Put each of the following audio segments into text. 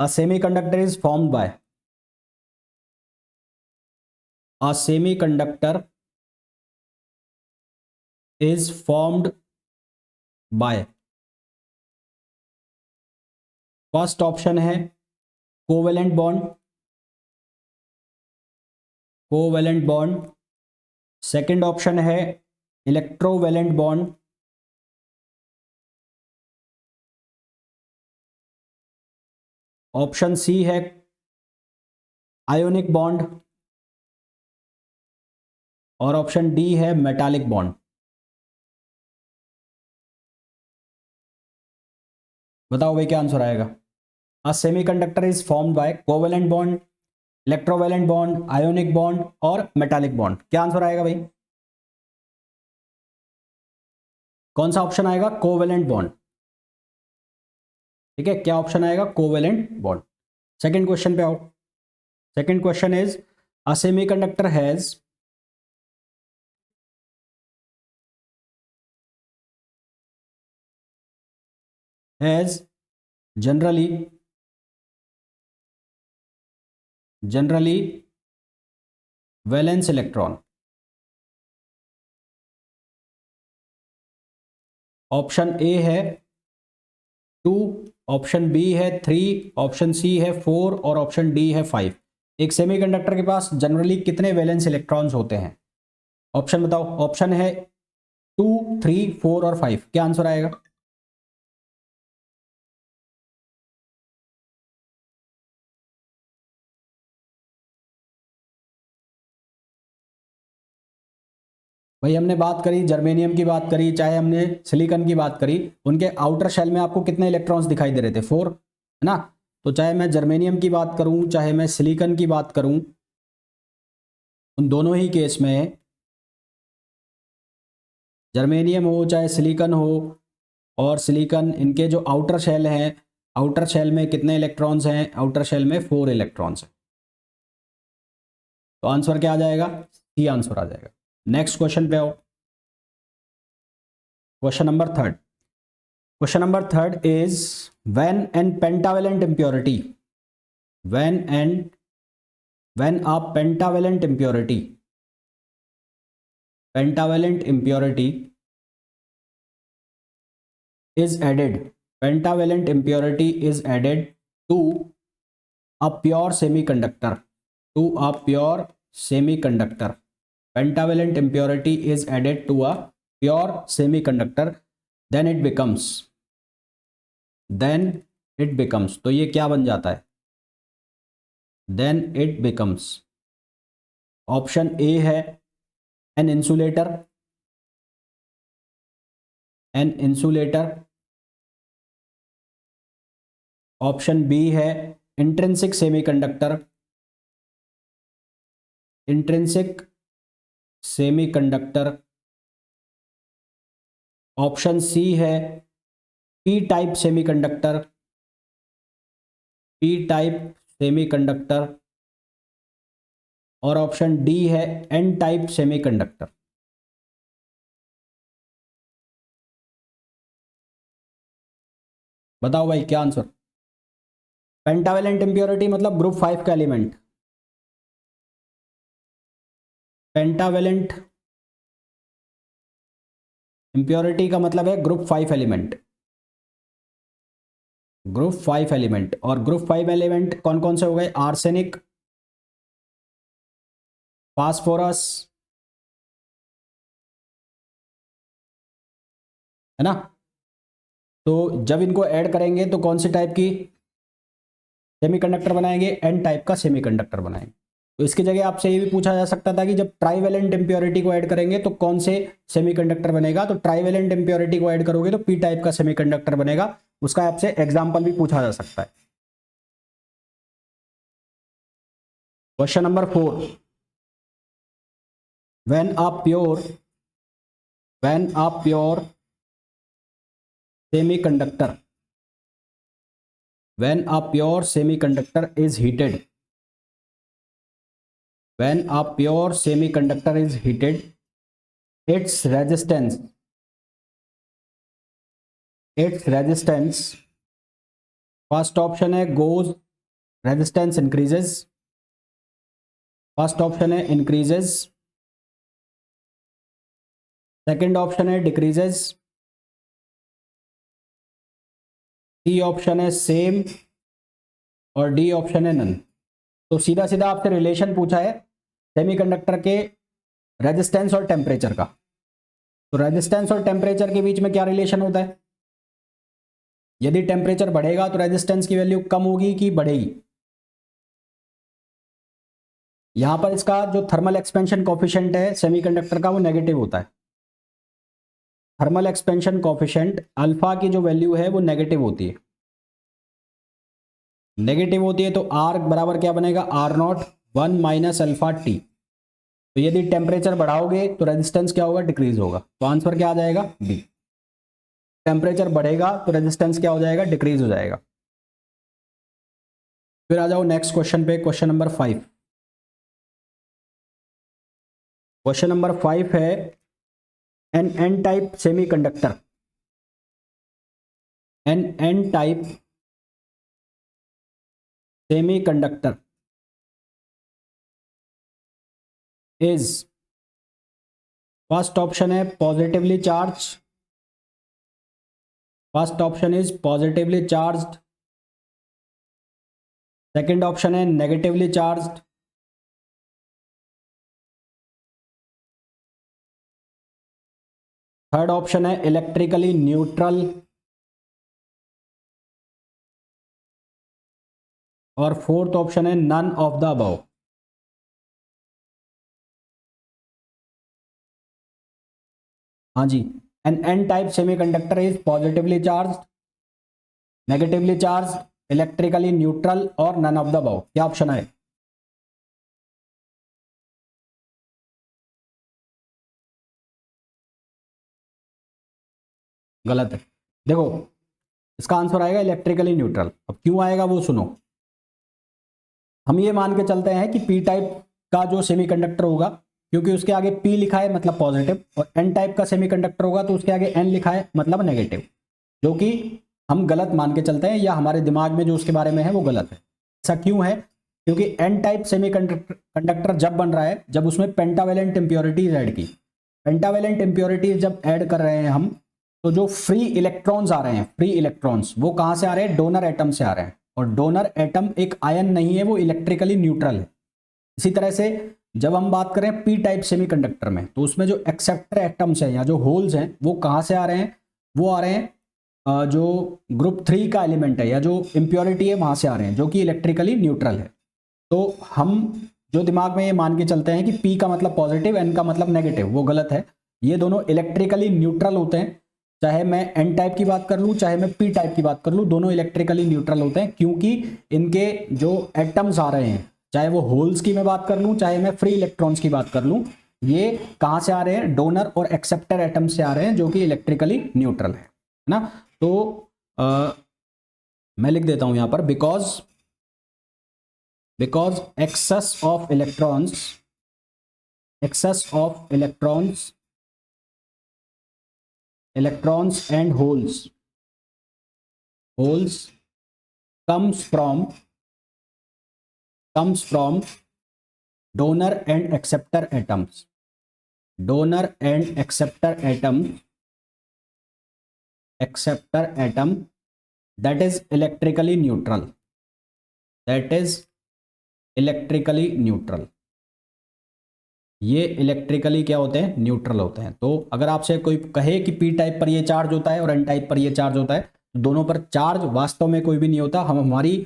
A semiconductor is formed by. A semiconductor is formed by. First option है covalent bond, covalent bond. Second option है electrovalent bond. Option C है ionic bond और option D है metallic bond. बताओ भाई क्या answer आएगा। A semiconductor is formed by covalent bond, electrovalent bond, ionic bond और मेटालिक बॉन्ड। क्या आंसर आएगा भाई? कौन सा ऑप्शन आएगा? Covalent bond. ठीक है, क्या ऑप्शन आएगा? Covalent bond. सेकंड क्वेश्चन पे आओ। Second question is a semiconductor has generally valence electron। Option A है 2, ऑप्शन बी है 3, ऑप्शन सी है 4 और ऑप्शन डी है 5। एक सेमीकंडक्टर के पास जनरली कितने वैलेंस इलेक्ट्रॉन्स होते हैं? ऑप्शन बताओ। ऑप्शन है 2, 3, 4 और 5। क्या आंसर आएगा? भाई हमने बात करी जर्मेनियम की, बात करी, चाहे हमने सिलिकॉन की बात करी, उनके आउटर शेल में आपको कितने इलेक्ट्रॉन्स दिखाई दे रहे थे? 4, है ना। तो चाहे मैं जर्मेनियम की बात करूं, चाहे मैं सिलिकॉन की बात करूं, उन दोनों ही केस में, जर्मेनियम हो चाहे सिलिकॉन हो, और सिलिकॉन, इनके जो आउटर शेल हैं, आउटर शेल में कितने इलेक्ट्रॉन्स हैं? आउटर शेल में 4 इलेक्ट्रॉन्स हैं। तो आंसर क्या आ जाएगा? सी आंसर आ जाएगा। नेक्स्ट क्वेश्चन पे आओ। Question number third. Question number third is when an pentavalent impurity, when a pentavalent impurity, pentavalent impurity is added, pentavalent impurity is added to a pure semiconductor, to a pure semiconductor, pentavalent impurity is added to a pure semiconductor, then it becomes, तो ये क्या बन जाता है? then it becomes, option A है an insulator, an insulator. Option B है intrinsic semiconductor, intrinsic semiconductor. Option C है P type semiconductor, P type semiconductor. और ऑप्शन डी है एन टाइप सेमीकंडक्टर। बताओ भाई क्या आंसर? पेंटावेलेंट इंप्योरिटी मतलब group 5 का एलिमेंट। पेंटावेलेंट इंप्योरिटी का मतलब है ग्रुप 5 एलिमेंट, ग्रुप 5 एलिमेंट। और ग्रुप 5 एलिमेंट कौन कौन से हो गए? आर्सेनिक, फास्फोरस, है ना। तो जब इनको ऐड करेंगे तो कौन सी टाइप की सेमीकंडक्टर बनाएंगे? एन टाइप का सेमीकंडक्टर बनाएंगे। तो इसकी जगह आपसे ये भी पूछा जा सकता था कि जब ट्राइवेलेंट इंप्योरिटी को ऐड करेंगे तो कौन से सेमीकंडक्टर बनेगा? तो ट्राइवेलेंट इंप्योरिटी को ऐड करोगे तो पी टाइप का सेमीकंडक्टर बनेगा। उसका आपसे एग्जांपल भी पूछा जा सकता है। Question number 4, when a pure semiconductor, when a pure semiconductor is heated, when a pure semiconductor is heated, its resistance, first option है goes resistance increases, first option है इंक्रीजेज, सेकंड ऑप्शन है decreases, सी option है same, और D option है none. तो सीधा सीधा आपसे रिलेशन पूछा है सेमीकंडक्टर के रेजिस्टेंस और टेम्परेचर का। तो रेजिस्टेंस और टेम्परेचर के बीच में क्या रिलेशन होता है? यदि टेम्परेचर बढ़ेगा तो रेजिस्टेंस की वैल्यू कम होगी कि बढ़ेगी? यहां पर इसका जो थर्मल एक्सपेंशन कोफिशिएंट है सेमीकंडक्टर का वो नेगेटिव होता है। थर्मल एक्सपेंशन कोफिशिएंट अल्फा की जो वैल्यू है वो नेगेटिव होती है। नेगेटिव होती है तो आर बराबर क्या बनेगा? आर नॉट 1 माइनस अल्फा टी। तो यदि टेम्परेचर बढ़ाओगे तो रेजिस्टेंस क्या होगा? डिक्रीज होगा। तो आंसर क्या आ जाएगा? बी। टेम्परेचर बढ़ेगा तो रेजिस्टेंस क्या हो जाएगा? डिक्रीज हो जाएगा। फिर आ जाओ नेक्स्ट क्वेश्चन पे, क्वेश्चन नंबर 5। क्वेश्चन नंबर 5 है N type semiconductor, N type semiconductor is, first option है positively charge, first option is positively charged, second option है नेगेटिवली चार्ज्ड, थर्ड ऑप्शन है इलेक्ट्रिकली न्यूट्रल, और फोर्थ ऑप्शन है none of the above. हाँ जी, N type semiconductor is positively charge, negatively charge, electrically neutral और none of the above. क्या option है? गलत है। देखो इसका आंसर आएगा इलेक्ट्रिकली न्यूट्रल। अब क्यों आएगा वो सुनो। हम ये मान के चलते हैं कि पी टाइप का जो सेमीकंडक्टर होगा, क्योंकि उसके आगे पी लिखा है मतलब पॉजिटिव, और एन टाइप का सेमीकंडक्टर होगा तो उसके आगे एन लिखा है मतलब नेगेटिव, जो कि हम गलत मान के चलते हैं, या हमारे दिमाग में जो उसके बारे में है वो गलत है। ऐसा क्यों है? क्योंकि एन टाइप सेमीकंडक्टर जब बन रहा है जब उसमें पेंटावेलेंट इंप्योरिटीज ऐड की। पेंटावेलेंट इंप्योरिटीज जब ऐड कर रहे हैं हम, तो जो फ्री इलेक्ट्रॉन्स आ रहे हैं, फ्री इलेक्ट्रॉन्स वो कहां से आ रहे हैं? डोनर एटम से आ रहे हैं। और डोनर एटम एक आयन नहीं है, वो इलेक्ट्रिकली न्यूट्रल है। इसी तरह से जब हम बात करें पी टाइप सेमीकंडक्टर में, तो उसमें जो एक्सेप्टर एटम्स हैं या जो होल्स हैं वो कहां से आ रहे हैं? वो आ रहे हैं जो ग्रुप 3 का एलिमेंट है या जो इम्प्योरिटी है वहां से आ रहे हैं, जो कि इलेक्ट्रिकली न्यूट्रल है। तो हम जो दिमाग में ये मान के चलते हैं कि पी का मतलब पॉजिटिव, एन का मतलब नेगेटिव, वो गलत है। ये दोनों इलेक्ट्रिकली न्यूट्रल होते हैं। चाहे मैं एन टाइप की बात कर लूँ चाहे मैं पी टाइप की बात कर लूँ, दोनों इलेक्ट्रिकली न्यूट्रल होते हैं, क्योंकि इनके जो एटम्स आ रहे हैं, चाहे वो होल्स की मैं बात कर लूँ चाहे मैं फ्री इलेक्ट्रॉन्स की बात कर लूँ, ये कहाँ से आ रहे हैं? डोनर और एक्सेप्टर एटम से आ रहे हैं, जो कि इलेक्ट्रिकली न्यूट्रल है ना। तो मैं लिख देता हूं यहां पर, because excess of electrons and holes comes from donor and acceptor atoms, acceptor atom that is electrically neutral, ये इलेक्ट्रिकली क्या होते हैं? न्यूट्रल होते हैं। तो अगर आपसे कोई कहे कि पी टाइप पर ये चार्ज होता है और एन टाइप पर ये चार्ज होता है, तो दोनों पर चार्ज वास्तव में कोई भी नहीं होता। हम हमारी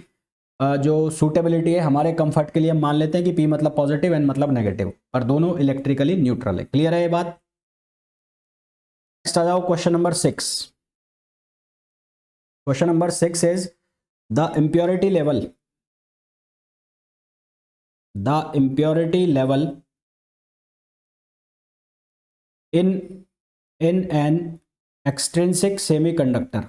जो सूटेबिलिटी है, हमारे कंफर्ट के लिए हम मान लेते हैं कि पी मतलब पॉजिटिव, एन मतलब नेगेटिव, पर दोनों इलेक्ट्रिकली न्यूट्रल है। क्लियर है ये बात? नेक्स्ट आ जाओ question number 6। Question number 6 is the impurity level in an extrinsic semiconductor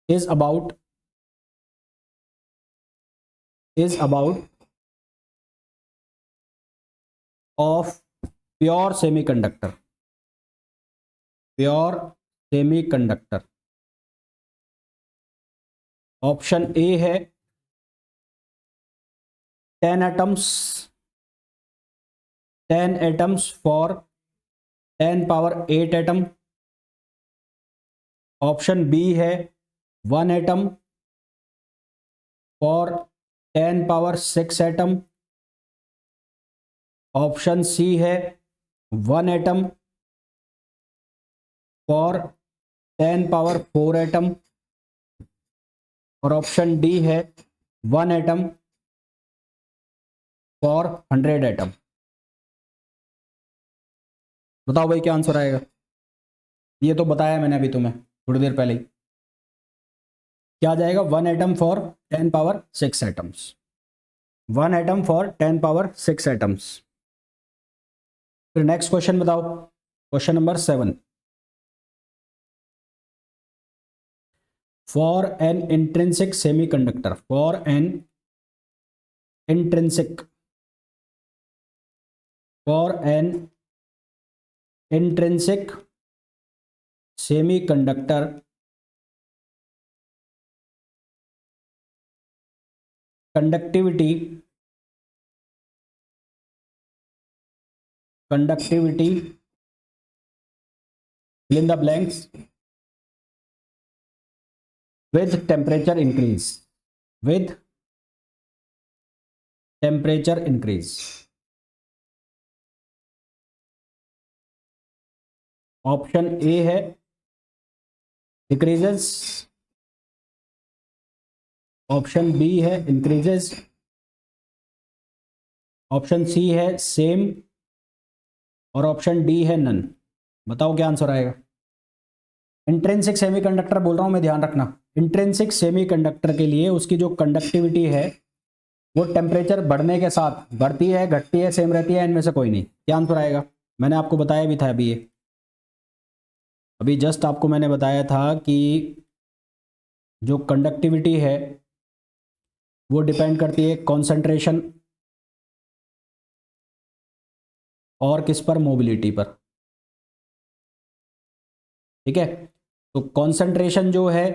is about of pure semiconductor, pure semiconductor. Option A है 10 atoms, 10 atoms for 10 power 8 atom. Option B है 1 atom for 10 power 6 atom. Option C है 1 atom for 10 power 4 atom. और option D है 1 atom for 100 atom. बताओ भाई क्या answer आएगा। ये तो बताया मैंने अभी तुम्हें थोड़ी देर पहले ही। क्या आ जाएगा? 1 atom for 10 power 6 atoms. 1 atom for 10 power 6 atoms. फिर नेक्स्ट क्वेश्चन बताओ, question number 7। For an intrinsic semiconductor, for an intrinsic, for an intrinsic semiconductor conductivity fill in the blanks with temperature increase, with temperature increase। Option A है decreases, option B है increases, option C है same, और option D है none. बताओ क्या answer आएगा। Intrinsic semiconductor बोल रहा हूं मैं, ध्यान रखना। इंट्रिंसिक सेमीकंडक्टर के लिए उसकी जो कंडक्टिविटी है वो टेम्परेचर बढ़ने के साथ बढ़ती है, घटती है, सेम रहती है, इनमें से कोई नहीं। क्या आंसर आएगा? मैंने आपको बताया भी था अभी, ये अभी जस्ट आपको मैंने बताया था कि जो कंडक्टिविटी है वो डिपेंड करती है कॉन्सेंट्रेशन और किस पर? मोबिलिटी पर। ठीक है, तो कॉन्सेंट्रेशन जो है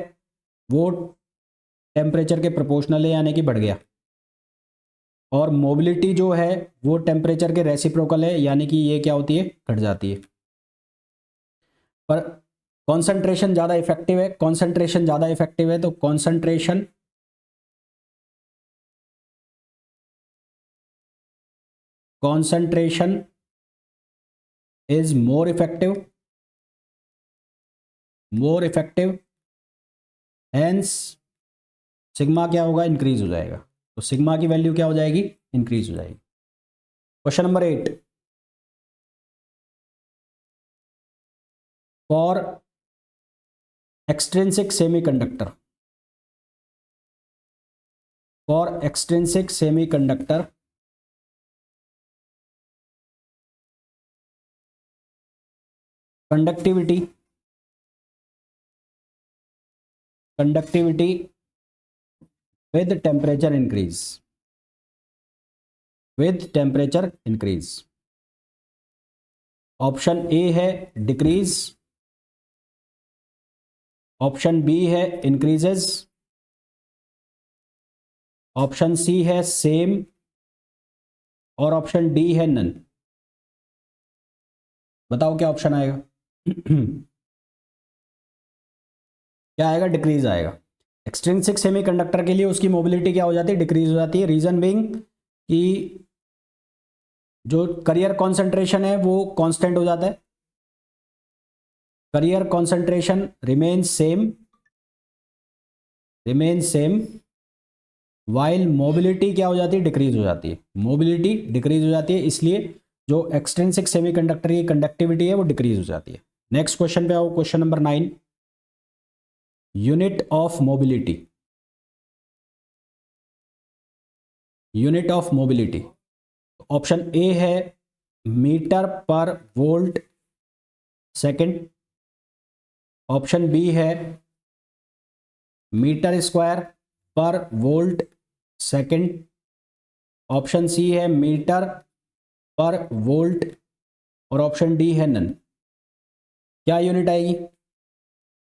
वो टेम्परेचर के प्रोपोर्शनल है, यानी कि बढ़ गया। और मोबिलिटी जो है वो टेम्परेचर के रेसिप्रोकल है, यानी कि ये क्या होती है? घट जाती है। पर कॉन्सेंट्रेशन ज़्यादा इफेक्टिव है, कॉन्सेंट्रेशन ज़्यादा इफेक्टिव है, तो concentration is more effective, hence sigma क्या होगा? इंक्रीज हो जाएगा। तो सिग्मा की वैल्यू क्या हो जाएगी? इंक्रीज हो जाएगी। Question number 8। For extrinsic semiconductor, for extrinsic semiconductor conductivity with temperature increase, with temperature increase। Option A है डिक्रीज, ऑप्शन बी है इंक्रीजेस, ऑप्शन सी है सेम, और ऑप्शन डी है नन। बताओ क्या ऑप्शन आएगा। क्या आएगा? डिक्रीज आएगा। एक्सट्रिंसिक सेमीकंडक्टर के लिए उसकी मोबिलिटी क्या हो जाती है? डिक्रीज हो जाती है। रीजन बीइंग कि जो करियर कॉन्सेंट्रेशन है वो कांस्टेंट हो जाता है, career concentration remains same, while mobility क्या हो जाती है? डिक्रीज हो जाती है। मोबिलिटी डिक्रीज हो जाती है, इसलिए जो एक्सट्रिंसिक सेमीकंडक्टर की कंडक्टिविटी है वो डिक्रीज हो जाती है। नेक्स्ट क्वेश्चन पे आओ, question number 9। Unit of mobility, unit of mobility. Option A है मीटर पर वोल्ट सेकंड, ऑप्शन बी है मीटर स्क्वायर पर वोल्ट सेकंड, ऑप्शन सी है मीटर पर वोल्ट, और ऑप्शन डी है नन। क्या यूनिट आएगी?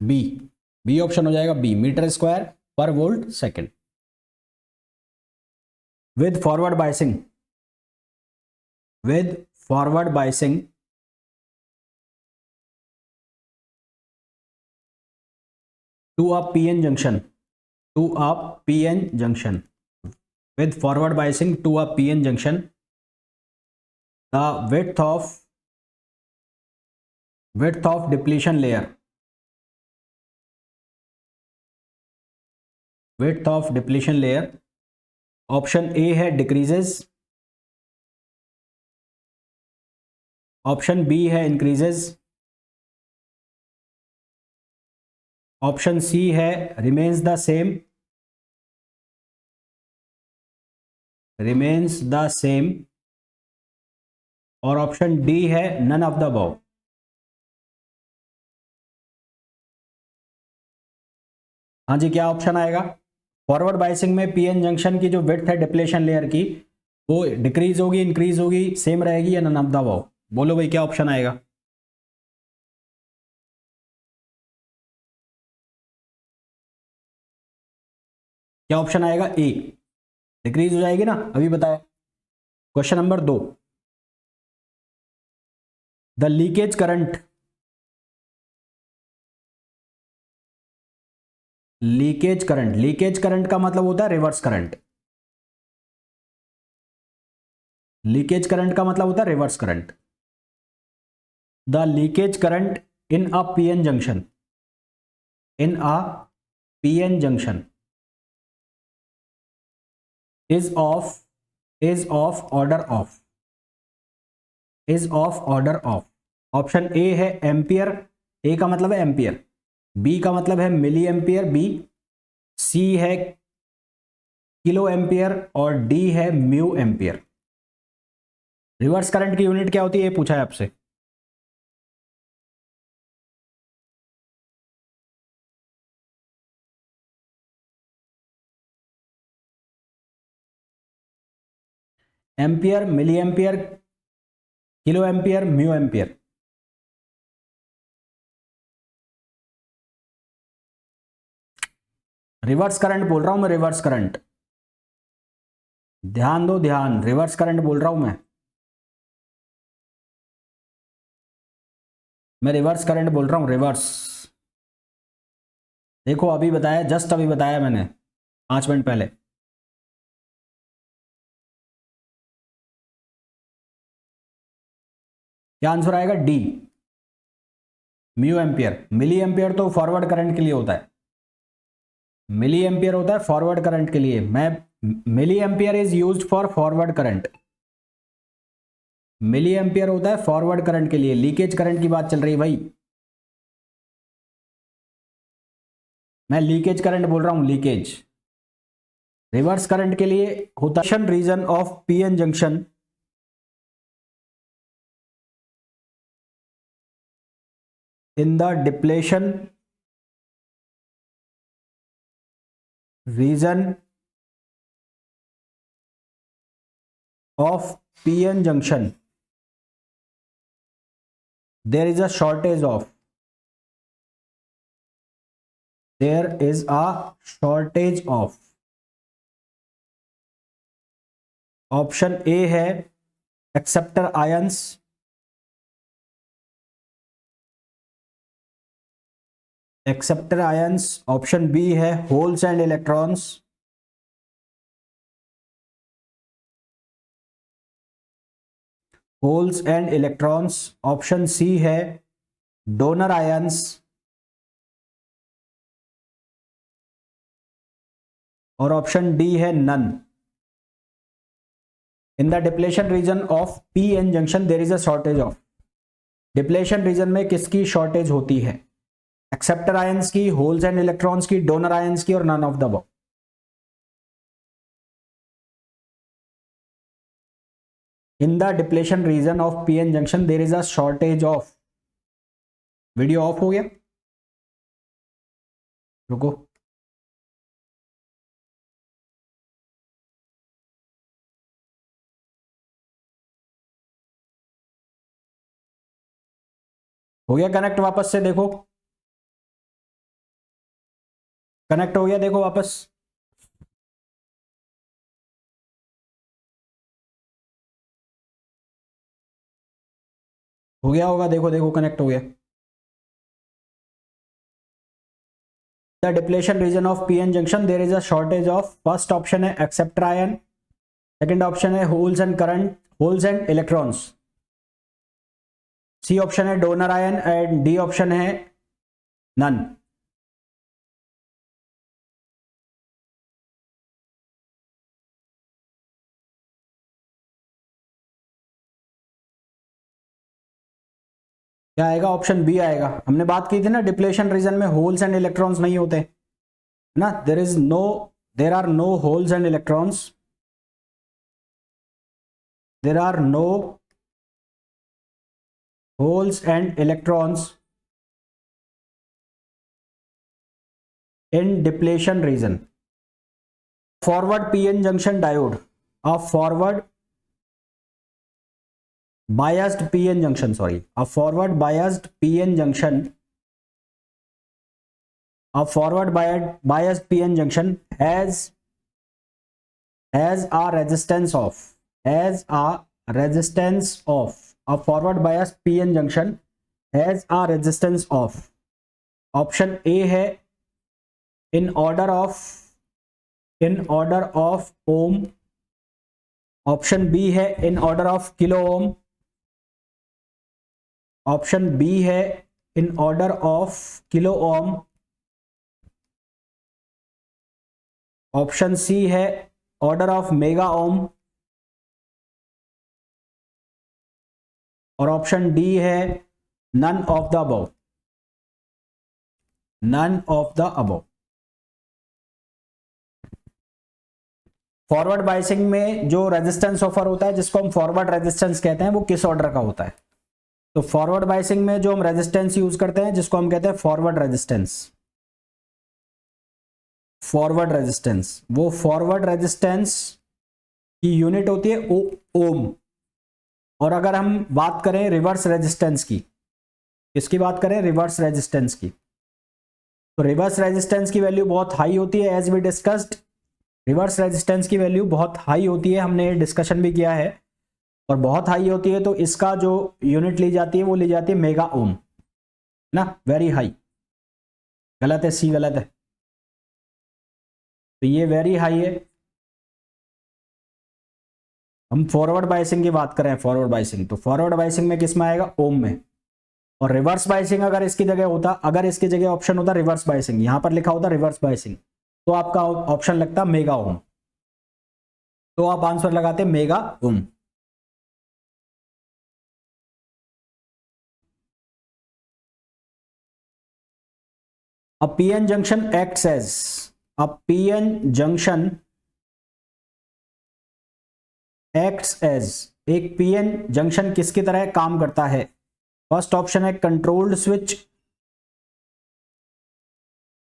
बी। बी ऑप्शन हो जाएगा बी, मीटर स्क्वायर पर volt second. With forward biasing, with forward biasing to a PN junction, to a PN junction, with forward biasing to a PN junction, the width of depletion layer, width of depletion layer, option A है decreases, option B है increases, option C है remains the same, remains the same, और option D है none of the above. हाँ जी, क्या option आएगा? Forward biasing में PN junction की जो विड्थ है डिप्लेशन लेयर की, वो डिक्रीज होगी, इंक्रीज होगी, सेम रहेगी या नन ऑफ द अबव? बोलो भाई, क्या ऑप्शन आएगा? क्या ऑप्शन आएगा? ए, डिक्रीज हो जाएगी ना, अभी बताया। Question number 2, the leakage current, leakage current, leakage current का मतलब होता है रिवर्स करंट, लीकेज करंट का मतलब होता है reverse current. The leakage current in a PN junction, in a PN junction is of order of, is of order of. Option A है ampere, ए का मतलब है एम्पियर, बी का मतलब है मिली एम्पियर बी, सी है किलो एम्पियर, और D है म्यू एम्पियर। रिवर्स करंट की यूनिट क्या होती है, ये पूछा है आपसे। Ampere, milli ampere, kilo ampere, mu ampere. Reverse current बोल रहा हूं मैं, रिवर्स करंट, ध्यान दो ध्यान, रिवर्स करंट बोल रहा हूं मैं रिवर्स करंट बोल रहा हूं, रिवर्स। देखो अभी बताया, जस्ट अभी बताया मैंने 5 मिनट पहले। क्या आंसर आएगा? D, mu ampere. Milli ampere तो फॉरवर्ड करंट के लिए होता है, मिली एम्पियर होता है फॉरवर्ड करंट के लिए। मैं, milli ampere is used for forward current, milli ampere होता है फॉरवर्ड करंट के लिए। लीकेज करंट की बात चल रही है भाई, मैं लीकेज करंट बोल रहा हूं, लीकेज। रिवर्स करंट के लिए होता है region of PN junction, in the depletion region of PN junction, there is a shortage of, there is a shortage of। Option A है acceptor ions, acceptor ions, option B है holes and electrons, holes and electrons, option C है donor ions, और option D है none. In the depletion region of P N junction there is a shortage of. Depletion region में किसकी shortage होती है? Acceptor ions की, holes and electrons की, donor ions की, और none of the above. In the depletion region of PN junction there is a shortage of. Video off हो गया, रुको। हो गया कनेक्ट, वापस से देखो कनेक्ट हो गया, देखो वापस। हो गया होगा, देखो देखो कनेक्ट हो गया। The depletion region of PN junction there is a shortage of, first option है एक्सेप्टर आयन, सेकंड ऑप्शन है holes and current, holes and electrons, C option है donor ion and D option है none. क्या आएगा? Option B आएगा। हमने बात की थी ना डिप्लेशन रीजन में होल्स एंड इलेक्ट्रॉन्स नहीं होते ना, there are no holes and electrons, there are no holes and electrons in depletion region. Forward PN junction diode, a forward biased PN junction, a forward biased PN junction, a forward biased PN junction has a resistance of, a forward biased PN junction has a resistance of, option A है in order of ohm, option B है in order of kilo ohm, option B है in order of kilo ohm, option C है order of mega ohm, और option D है none of the above, none of the above. Forward biasing में जो resistance offer होता है जिसको हम फॉरवर्ड रेजिस्टेंस कहते हैं वो किस ऑर्डर का होता है? तो फॉरवर्ड बायसिंग में जो हम रेजिस्टेंस यूज करते हैं जिसको हम कहते हैं फॉरवर्ड रेजिस्टेंस, फॉरवर्ड रेजिस्टेंस, वो फॉरवर्ड रेजिस्टेंस की यूनिट होती है ओम। और अगर हम बात करें रिवर्स रेजिस्टेंस की, किसकी बात करें? रिवर्स रेजिस्टेंस की, तो रिवर्स रेजिस्टेंस की वैल्यू बहुत हाई होती है, as we discussed. Reverse resistance की वैल्यू बहुत हाई होती है, हमने डिस्कशन भी किया है, और बहुत हाई होती है तो इसका जो यूनिट ली जाती है वो ली जाती है मेगा ओम ना, वेरी हाई। गलत है, सी गलत है, तो ये वेरी हाई है। हम फॉरवर्ड बायसिंग की बात करें, फॉरवर्ड बायसिंग, तो फॉरवर्ड बायसिंग में किस में आएगा? ओम में। और रिवर्स बायसिंग अगर इसकी जगह होता, अगर इसकी जगह ऑप्शन होता रिवर्स बायसिंग, यहां पर लिखा होता रिवर्स बायसिंग, तो आपका ऑप्शन लगता मेगा ओम, तो आप आंसर लगाते mega ohm. A PN junction acts as, a PN junction acts as, एक PN जंक्शन किसकी तरह काम करता है? फर्स्ट ऑप्शन है कंट्रोल्ड स्विच,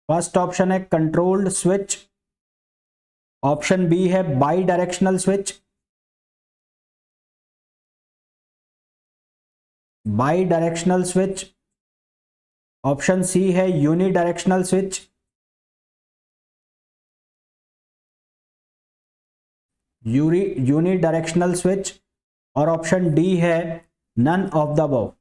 फर्स्ट ऑप्शन है कंट्रोल्ड स्विच, ऑप्शन बी है bidirectional switch, bidirectional switch, option C है unidirectional switch, unidirectional switch, और ऑप्शन डी है नन ऑफ द अबव।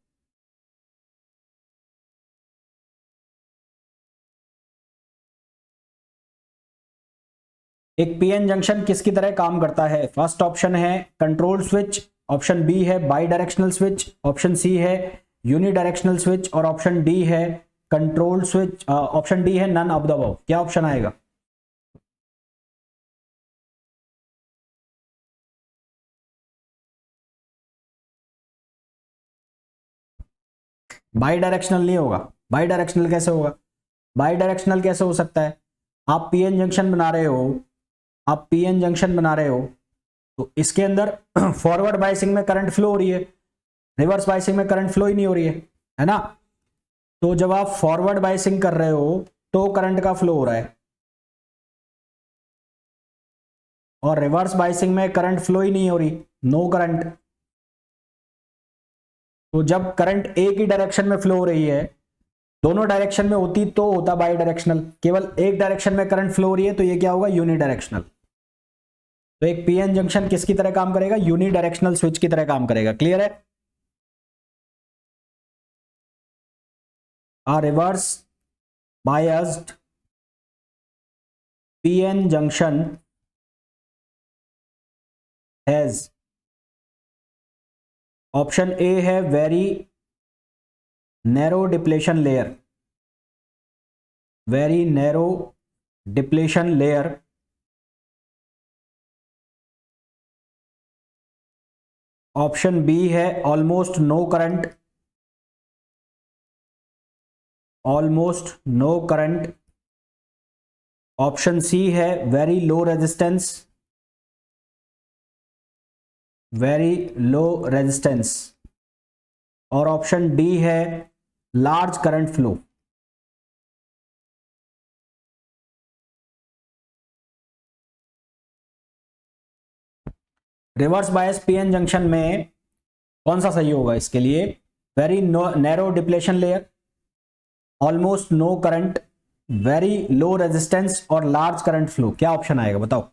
एक पीएन जंक्शन किसकी तरह काम करता है? फर्स्ट ऑप्शन है कंट्रोल स्विच, ऑप्शन बी है bidirectional switch, option C है यूनि डायरेक्शनल स्विच, और ऑप्शन डी है कंट्रोल स्विच, ऑप्शन डी है नन ऑफ द अबव। क्या ऑप्शन आएगा? बाई डायरेक्शनल नहीं होगा। बाई डायरेक्शनल कैसे होगा? बाई डायरेक्शनल कैसे हो सकता है? आप पीएन जंक्शन बना रहे हो, आप पीएन जंक्शन बना रहे हो, तो इसके अंदर फॉरवर्ड बायसिंग में करंट फ्लो हो रही है, रिवर्स बायसिंग में करंट फ्लो ही नहीं हो रही है ना। तो जब आप फॉरवर्ड बायसिंग कर रहे हो तो करंट का फ्लो हो रहा है, और रिवर्स बायसिंग में करंट फ्लो ही नहीं हो रही, नो करंट। तो जब करंट एक ही डायरेक्शन में फ्लो हो रही है, दोनों डायरेक्शन में होती तो होता बाई डायरेक्शनल, केवल एक डायरेक्शन में करंट फ्लो हो रही है तो ये क्या होगा, यूनि डायरेक्शनल। तो एक पीएन जंक्शन किसकी तरह काम करेगा, यूनि डायरेक्शनल स्विच की तरह काम करेगा। क्लियर है। A reverse biased PN junction has, option A है very narrow depletion layer, very narrow depletion layer. Option B है almost no current, almost no current. Option C है very low resistance, very low resistance. और option D है large current flow. Reverse bias PN junction में कौन सा सही होगा इसके लिए, very narrow depletion layer, almost no current, very low resistance और लार्ज करंट फ्लो। क्या ऑप्शन आएगा बताओ।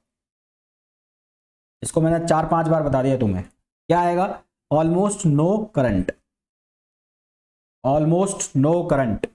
इसको मैंने 4-5 बार बता दिया तुम्हें, क्या आएगा, almost no current, almost no current.